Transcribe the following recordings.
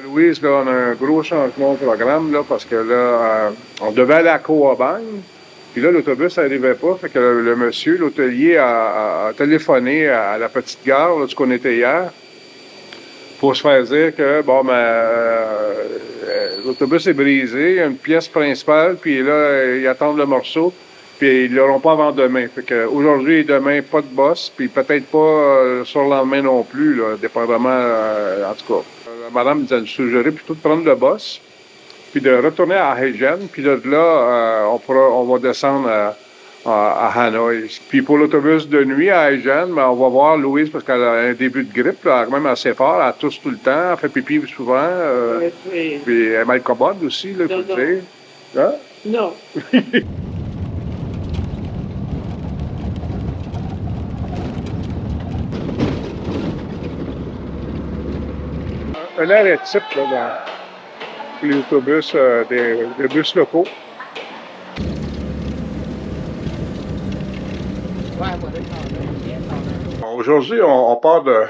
Louise, là, on a un gros changement de programme là, parce que là, on devait aller à Coabagne. Puis là, l'autobus n'arrivait pas. Fait que le monsieur, l'hôtelier, a téléphoné à la petite gare là, où on était hier pour se faire dire que bon, l'autobus est brisé, il y a une pièce principale, puis là, ils attendent le morceau, puis ils ne l'auront pas avant demain. Fait que aujourd'hui et demain, pas de boss, puis peut-être pas sur le lendemain non plus, là, dépendamment, en tout cas. La madame nous a suggéré plutôt de prendre le boss, puis de retourner à Haigen, puis de là, on va descendre à Hanoï. Puis pour l'autobus de nuit à Haigen, on va voir Louise parce qu'elle a un début de grippe, là, quand même assez fort, elle tousse tout le temps, elle fait pipi souvent, Oui. puis elle est mal commode aussi, il faut le dire. Hein? Non. Un arrêt type là, pour les autobus, des bus locaux. Aujourd'hui, on part de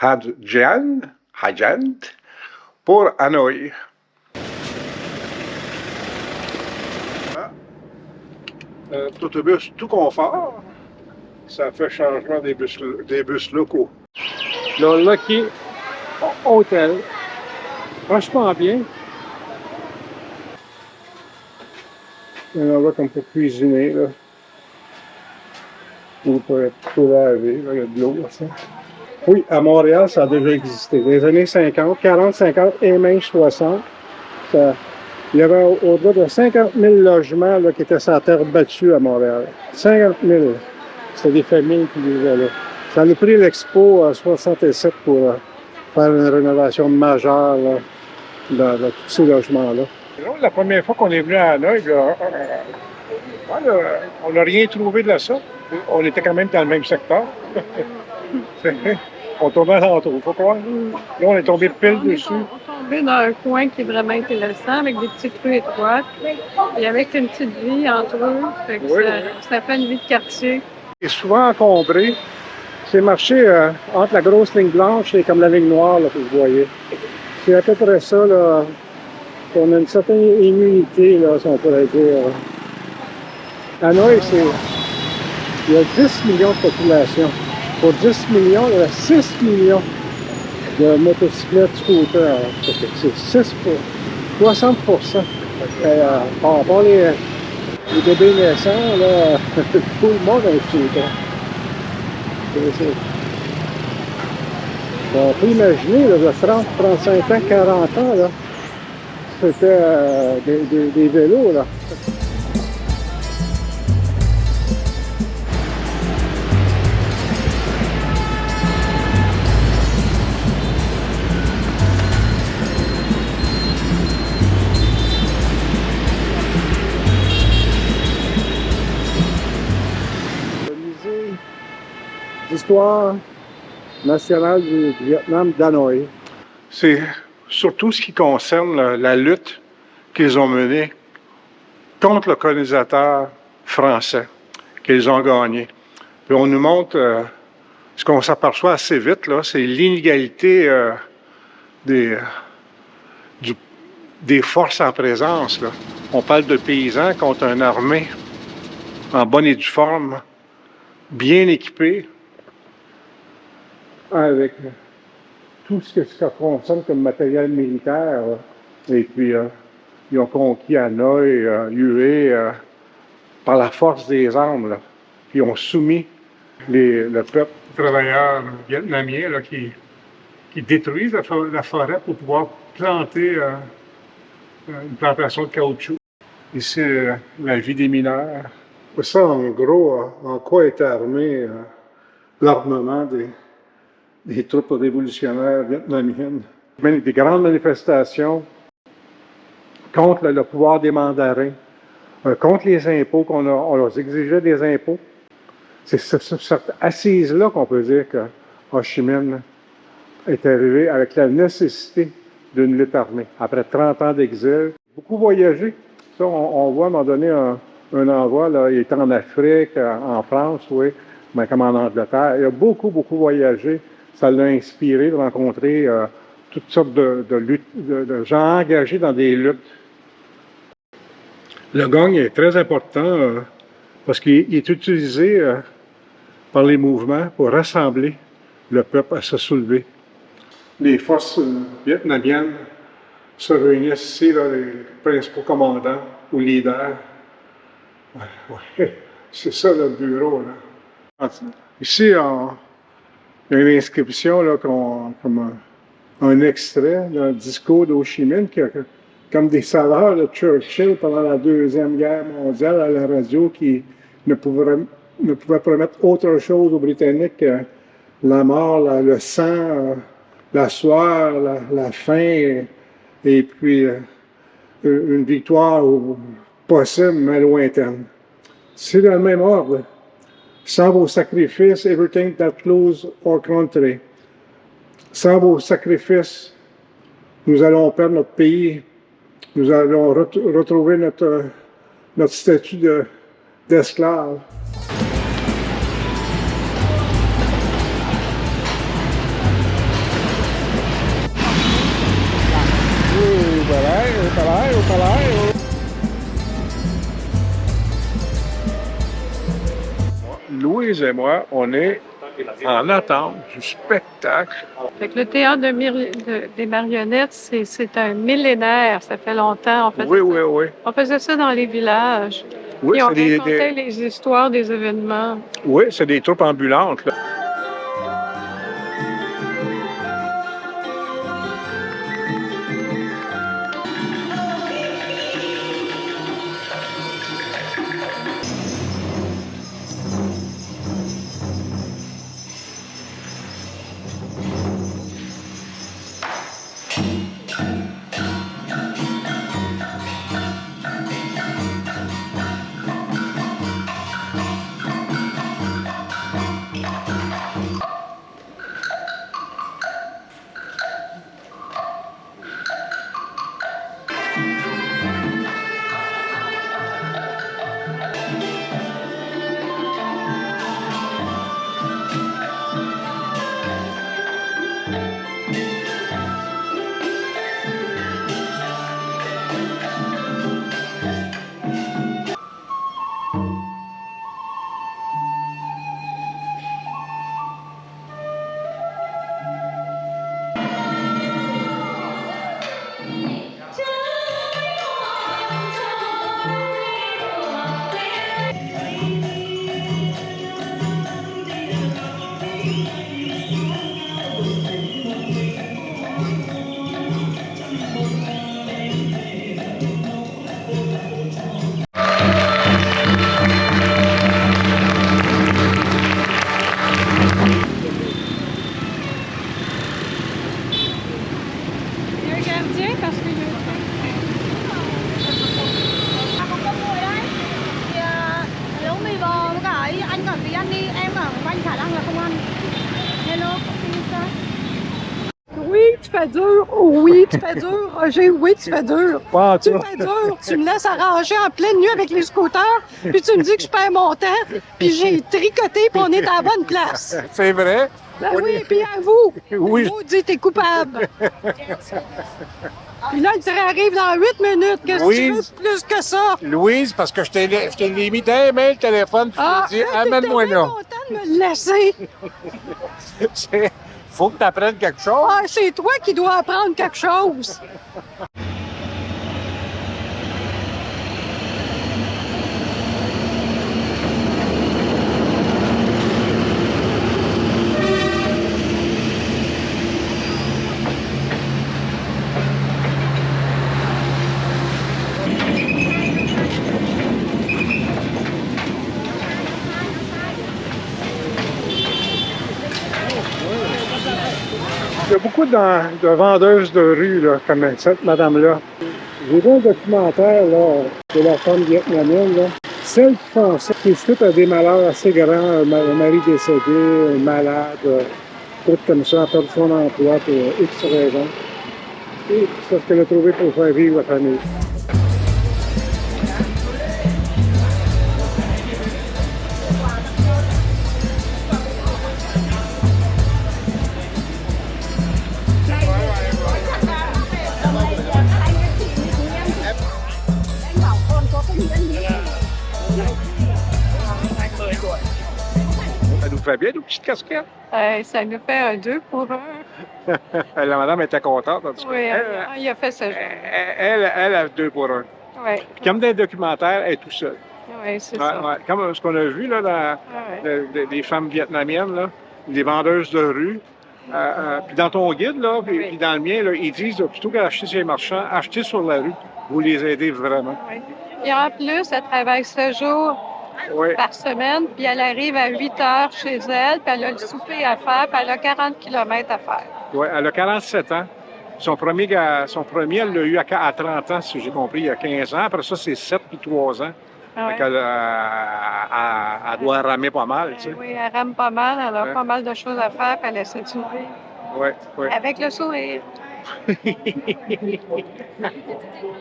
Haigen pour Hanoï. L'autobus tout confort, ça fait changement des bus locaux. Le Lucky Hotel. Franchement bien. Il y en a comme pour cuisiner, là. Ou pour laver, là, il y a de l'eau, ça. Oui, à Montréal, ça a déjà existé. Dans les années 50, 40, 50 et même 60, il y avait au-delà de 50 000 logements là, qui étaient sur la terre battue à Montréal. 50 000. C'était des familles qui vivaient là. Ça a pris l'Expo en 67 pour faire une rénovation majeure là, dans tous ces logements-là. La première fois qu'on est venu à Hanoï, on n'a rien trouvé de ça. On était quand même dans le même secteur. On tombait à l'entour, faut croire. Là, on est tombé pile dessus. On est tombé dans un coin qui est vraiment intéressant, avec des petites rues étroites, et avec une petite vie entre eux. Fait que ça fait une vie de quartier. C'est souvent encombré. C'est marché entre la grosse ligne blanche et comme la ligne noire là, que vous voyez. C'est à peu près ça, là. On a une certaine immunité, là, si on pourrait dire. Hanoï, il y a 10 millions de population. Pour 10 millions, il y a 6 millions de motocyclettes, scooters. C'est 60%. Par rapport les bébés naissants, là, tout le monde a un scooter. On peut imaginer, là, de 30, 35 ans, 40 ans, là, c'était des vélos, là. L'histoire nationale du Vietnam d'Hanoï. C'est surtout ce qui concerne la lutte qu'ils ont menée contre le colonisateur français, qu'ils ont gagné. Puis on nous montre ce qu'on s'aperçoit assez vite, là, c'est l'inégalité des forces en présence. Là. On parle de paysans contre une armée en bonne et due forme, bien équipée, avec tout ce que ça concerne comme matériel militaire. Et puis, ils ont conquis Hanoï, Hue, par la force des armes. Là. Puis, ils ont soumis le peuple. Travailleurs vietnamiens là, qui détruisent la forêt pour pouvoir planter une plantation de caoutchouc. Ici, la vie des mineurs. Ça, en gros, en quoi est armé l'armement des troupes révolutionnaires vietnamiennes. Des grandes manifestations contre le pouvoir des mandarins, contre les impôts, on leur exigeait des impôts. C'est sur cette assise-là qu'on peut dire que Ho Chi Minh est arrivé avec la nécessité d'une lutte armée. Après 30 ans d'exil, beaucoup voyagé. Ça, on voit à un moment donné un envoi, là, il était en Afrique, en France, oui, mais comme en Angleterre. Il a beaucoup voyagé. Ça l'a inspiré de rencontrer toutes sortes de luttes, de gens engagés dans des luttes. Le gong est très important parce qu'il est utilisé par les mouvements pour rassembler le peuple à se soulever. Les forces vietnamiennes se réunissent ici, là, les principaux commandants ou leaders. Ouais, c'est ça le bureau. Là. Ici, il y a une inscription là, comme un extrait d'un discours d'Ho Chi Minh qui a comme des saveurs de Churchill pendant la Deuxième Guerre mondiale à la radio qui ne pouvait promettre autre chose aux Britanniques que la mort, le sang, la sueur, la faim et puis une victoire possible mais lointaine. C'est dans le même ordre. Sans vos sacrifices, everything that lose our country. Sans vos sacrifices, nous allons perdre notre pays. Nous allons retrouver notre statut d'esclave. Louise et moi, on est en attente du spectacle. Fait que le théâtre des marionnettes, c'est un millénaire. Ça fait longtemps. Oui. On faisait ça dans les villages. Oui, Et on racontait les histoires des événements. Oui, c'est des troupes ambulantes. Là. Oui, tu fais dur. Oh, oui, tu fais dur. Roger, oui, tu fais dur. Wow, Tu fais dur. Tu me laisses arranger en pleine nuit avec les scooters, puis tu me dis que je perds mon temps, puis j'ai tricoté, puis on est à la bonne place. C'est vrai? Ben oui, puis à vous. Oui. Vous dites t'es coupable. Puis là, le train arrive dans 8 minutes. Qu'est-ce que tu veux plus que ça? Louise, parce que je t'ai limité main le téléphone, puis je t'ai dit, amène-moi là. Content de me laisser. Faut que tu apprennes quelque chose. Ah, c'est toi qui dois apprendre quelque chose. Il y a beaucoup de vendeuses de rue, là, comme cette madame-là. J'ai vu un documentaire là, de la femme vietnamienne. Là. Celles qui font ça, c'est suite à des malheurs assez grands, un mari décédé, un malade, tout comme ça, a perdu son emploi pour X raisons. Et c'est ce qu'elle a trouvé pour faire vivre la famille. fait bien, nos petites casquettes. Ça nous fait un 2 pour 1. La madame était contente, en tout cas. Oui, il a fait ça. Elle a 2 pour 1. Oui. Puis comme dans les documentaires, elle est tout seule. Oui, c'est ça. Ouais. Comme ce qu'on a vu, là, les femmes vietnamiennes, là, les vendeuses de rue. Puis dans ton guide, là, puis dans le mien, là, ils disent, plutôt qu'acheter chez les marchands, achetez sur la rue. Vous les aidez vraiment. Oui. Et en plus, elle travaille 7 jours par semaine, puis elle arrive à 8 heures chez elle, puis elle a le souper à faire, puis elle a 40 km à faire. Oui, elle a 47 ans. Son premier, elle l'a eu à 30 ans, si j'ai compris, il y a 15 ans. Après ça, c'est 7 puis 3 ans. Ouais. Elle doit ramer pas mal, tu sais. Oui, elle rame pas mal, elle a pas mal de choses à faire, puis elle essaie de s'ouvrir. Oui. Avec le sourire.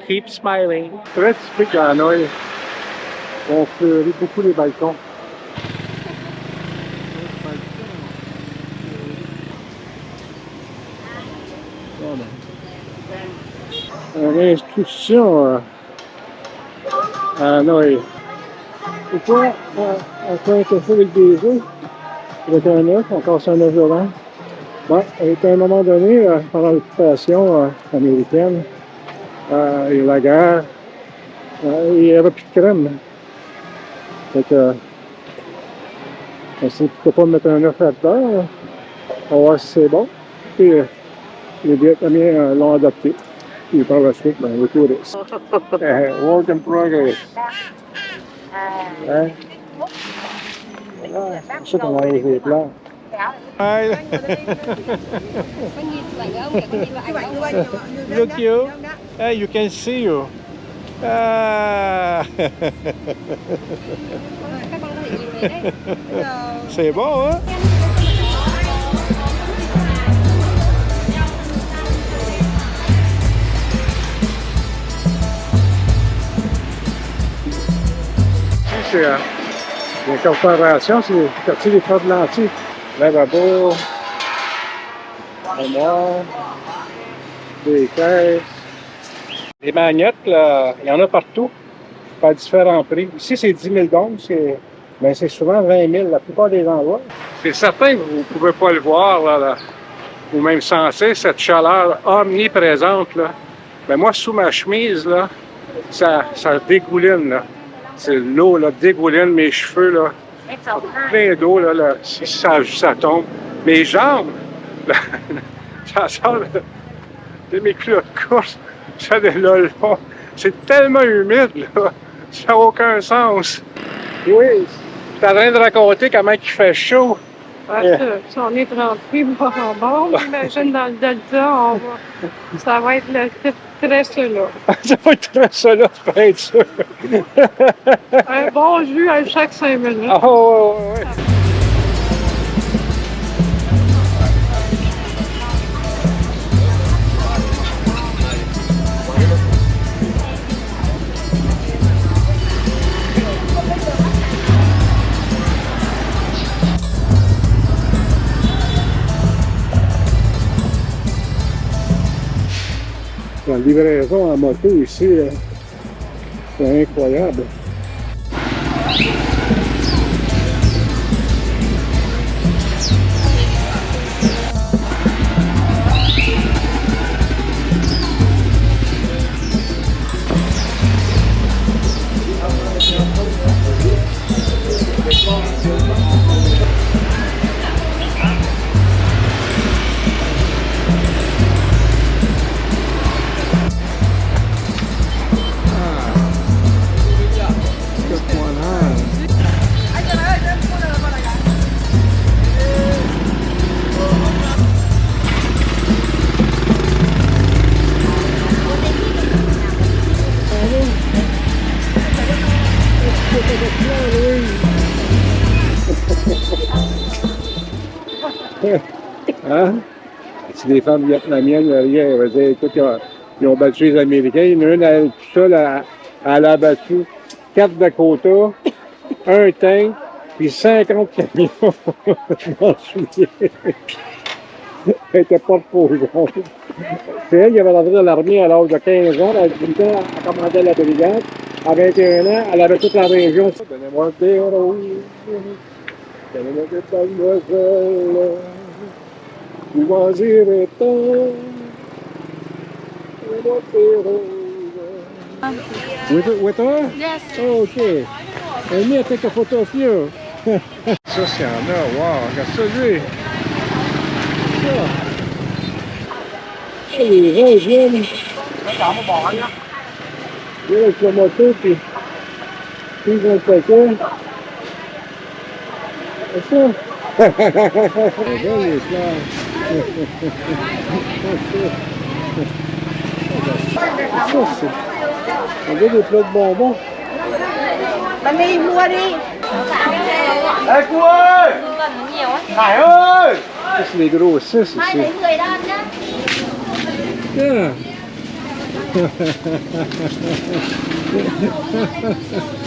Keep smiling. Très typique à Hanoï. On fleurit beaucoup les balcons. Une institution à Hanoï. Pourquoi on fait un café avec des œufs, avec un œuf, on casse un œuf dedans? Bon, à un moment donné, pendant l'occupation américaine et la guerre, il n'y avait plus de crème. Fait que, on s'est dit pourquoi pas mettre un œuf là-dedans, on va voir si c'est bon. Puis les Vietnamiens l'ont adopté. Puis par la suite, ben, le touriste. Work in progress. Hein? Voilà, c'est ça qu'on a les plans. Look you. Hey, you can see you. C'est bon, hein? C'est les corporations, c'est le quartier des Frères de Lanty. Lavabo, armoire, des caisses. Les magnettes, là, il y en a partout, par différents prix. Ici, c'est 10 000 $, mais c'est souvent 20 000 la plupart des endroits. C'est certain que vous ne pouvez pas le voir, là, ou même sentir cette chaleur omniprésente. Là. Mais moi, sous ma chemise, là, ça dégouline. Là. C'est l'eau là, dégouline, mes cheveux, là, plein d'eau, là, ça tombe. Mes jambes, là, ça sort de mes culottes courtes, ça de là long. C'est tellement humide, là, ça n'a aucun sens. Oui, je suis en train de raconter comment il fait chaud. Ah, ça, on est trempé bord en bord, j'imagine dans le delta, ça va être très cela. Ça va être très cela, tu peux être sûr. Un bon jus à chaque 5 minutes. Ah, ouais. La livraison en moto ici, c'est incroyable. Hein? C'est des femmes vietnamiennes derrière. Elle va dire, écoute, ils ont battu les Américains. Il y en a une, elle, tout seule, elle a battu 4 Dakota, un tank, puis 50 camions. Je m'en souviens. Elle était pas pour jaune. C'est elle qui avait rentré dans l'armée à l'âge de 15 ans. Elle commandait la brigade. À 21 ans, elle avait toute la région. Donnez-moi des héros. Bernadette mademoiselle, loisir étant, with her? Yes. Oh, okay. And me, I take a photo of you. Ça, c'est en or. Wow, regarde ça, lui. Ça. Les gens, ils viennent. Ils viennent avec la moto, puis ils vont le paquet. C'est ça. C'est bien, les fleurs. Ça, c'est... On a des plats de bonbons. Mami mua đi. Ê cô ơi! Hải ơi! Ça, c'est les gros 6 ici. Mai lấy 10 đơn nhá. Yeah.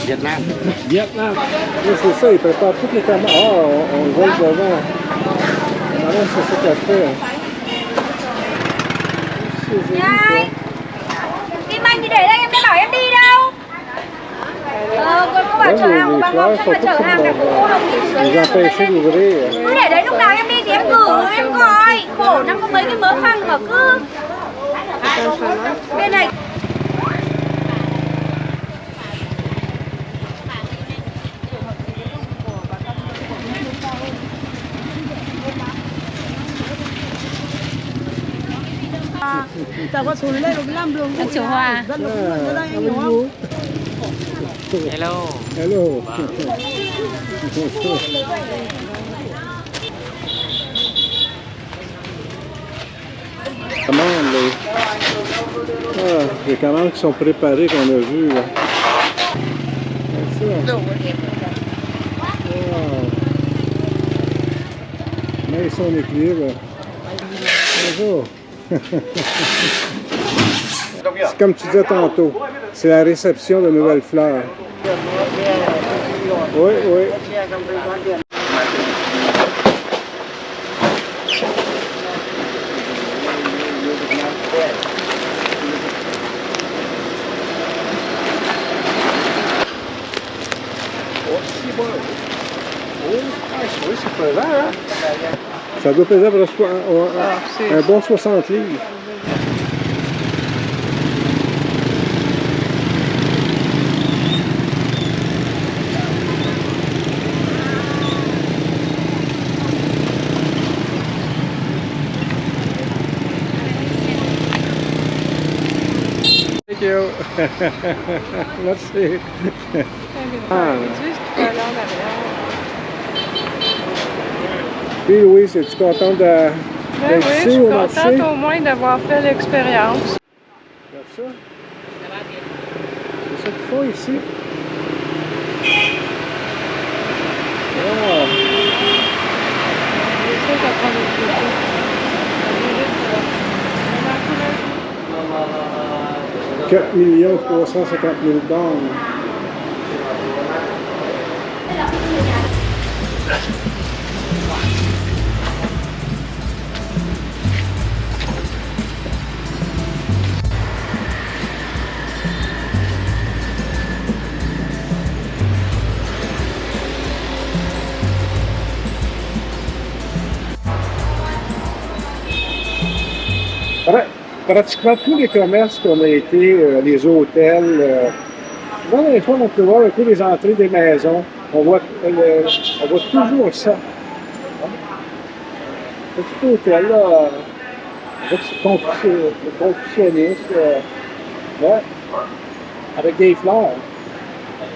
Vietnam. Vietnam. Oui, c'est ça, ils préparent toutes les tomates. Ah, on le voit devant. Maintenant, c'est ça qu'elle fait. Nhai. Kim Anh đi để đây, em đã bảo em đi đâu. Cô bảo chở hàng của bà Ngọc chắc là chở hàng cả của cô Đồng Ý. Ils ont empêché d'ouvrir. Cứ để đấy lúc nào em đi thì em gửi, em gọi. Khổ lắm có mấy cái mớ khăn mà cứ. Bên này. Chào con xuống đây rồi làm đường Anh Chủ Hòa. rất là vui ở đây anh hiểu không? Hello. Hello. Commandes, les commandes qui sont préparées qu'on a vues là. C'est ça. Wow. Mais son équilibre. Bonjour. C'est comme tu disais tantôt, c'est la réception de nouvelles fleurs. Oui, oui. Oui, c'est pesant, hein? Ça doit peser un bon 60 livres. Thank you. Let's see. Puis Louise, es-tu contente Ben d'être oui, je ici suis au marché? contente au moins d'avoir fait l'expérience. Regarde ça. C'est ça qu'ils font ici. Wow. 4 350 000 $. Pratiquement tous les commerces qu'on a été, les hôtels, souvent des fois on peut voir un peu les entrées des maisons. On voit toujours ça. Ce petit hôtel-là, avec ce confucianiste, ouais, avec des fleurs.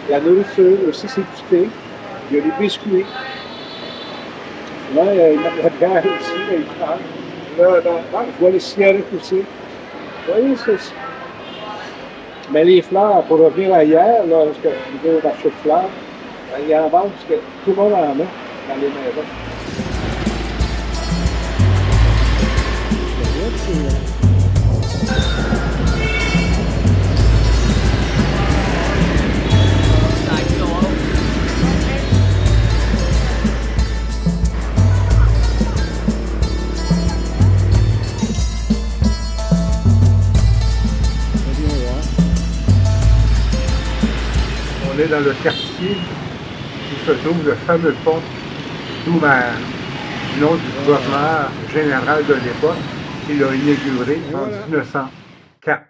La nourriture aussi, c'est du thé. Il y a des biscuits. Souvent, il y a la bière aussi, les fleurs. Là, je vois les cigarettes aussi. Vous voyez, c'est... Mais les fleurs, pour revenir à hier, là, parce que je vais au marché de fleurs, il y en a parce que tout le monde en a dans les maisons. On est dans le quartier qui se trouve le fameux pont sous une autre gouverneur général de l'époque qui l'a inauguré en 1904.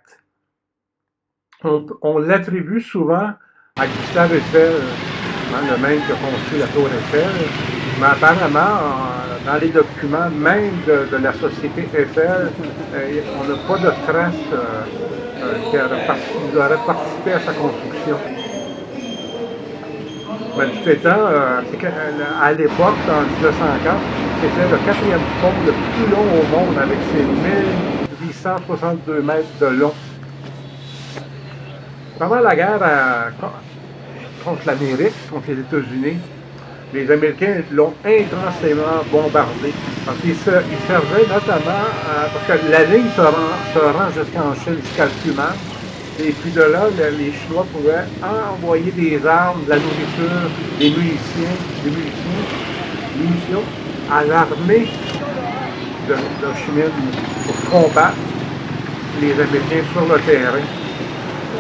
On l'attribue souvent à Gustave Eiffel, le même qui a construit la tour Eiffel, mais apparemment, dans les documents même de la société Eiffel, on n'a pas de traces qu'il aurait participé à sa construction. Mais tout étant, à l'époque, en 1904, c'était le 4e pont le plus long au monde avec ses 1862 mètres de long. Pendant la guerre contre l'Amérique, contre les États-Unis, les Américains l'ont intensément bombardé. Parce qu'ils servaient notamment, parce que la ligne se rend jusqu'en Chine, jusqu'à Cuman. Et puis de là, les Chinois pouvaient envoyer des armes, de la nourriture, des munitions à l'armée de Ho Chi Minh pour combattre les Américains sur le terrain.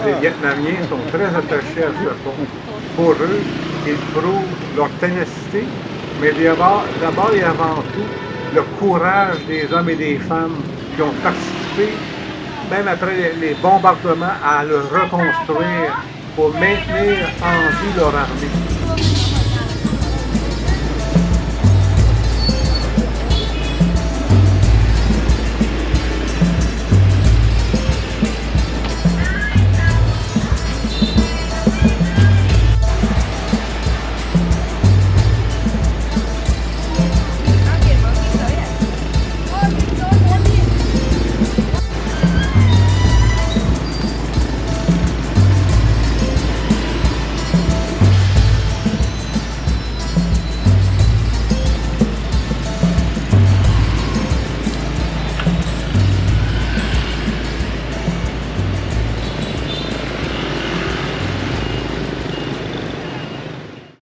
Les Vietnamiens sont très attachés à ce pont. Pour eux, ils prouvent leur ténacité, mais d'abord et avant tout, le courage des hommes et des femmes qui ont participé, même après les bombardements, à le reconstruire pour maintenir en vie leur armée.